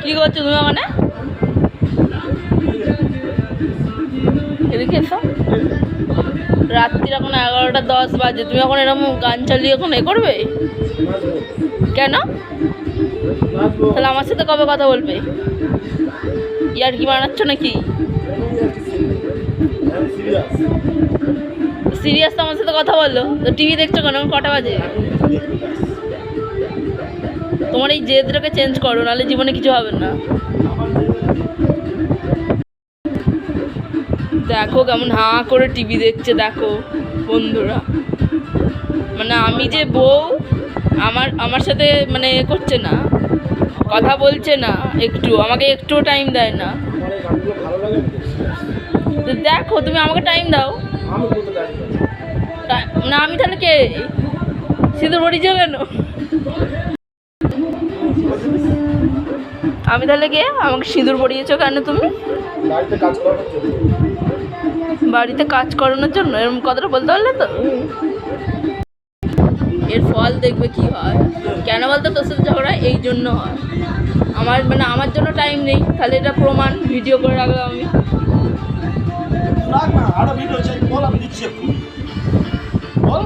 কি করছো তুমি ওখানে? এদিকে এসো। রাত্রির এখন 11:10 বাজে, তুমি এখন এরকম গান চালিয়ে এখন এ করবে কেন? তাহলে আমার সাথে কবে কথা বলবে? ইয়ার কি বানাচ্ছ নাকি? সিরিয়াস তো আমার সাথে কথা বললো, তো টিভি দেখছো কেন? কটা বাজে? তোমার এই জেদটাকে চেঞ্জ করো, নাহলে জীবনে কিছু হবে না। দেখো কেমন হাঁ করে টিভি দেখছে, দেখো বন্ধুরা। মানে আমি যে বউ, আমার সাথে মানে করছে না, কথা বলছে না, আমাকে একটুও টাইম দেয় না। তো দেখো তুমি আমাকে টাইম দাও না। আমি তাহলে কে? সিঁদুর পড়িয়েছো কেন? আমি তাহলে কে? আমাকে সিঁদুর পড়িয়েছো কেন তুমি? বাড়িতে কাজ করানোর জন্য এরকম কথাটা বলতে পারলে তো? এর ফল দেখবে কি হয়। কেন বলতো তোর সাথে ঝগড়া এই জন্য হয়। আমার জন্য টাইম নেই, তাহলে এটা প্রমাণ, ভিডিও করে রাখলাম আমি। রাখ না, আরো ভিডিও চাই, বল আমি দিচ্ছি একটু, বল।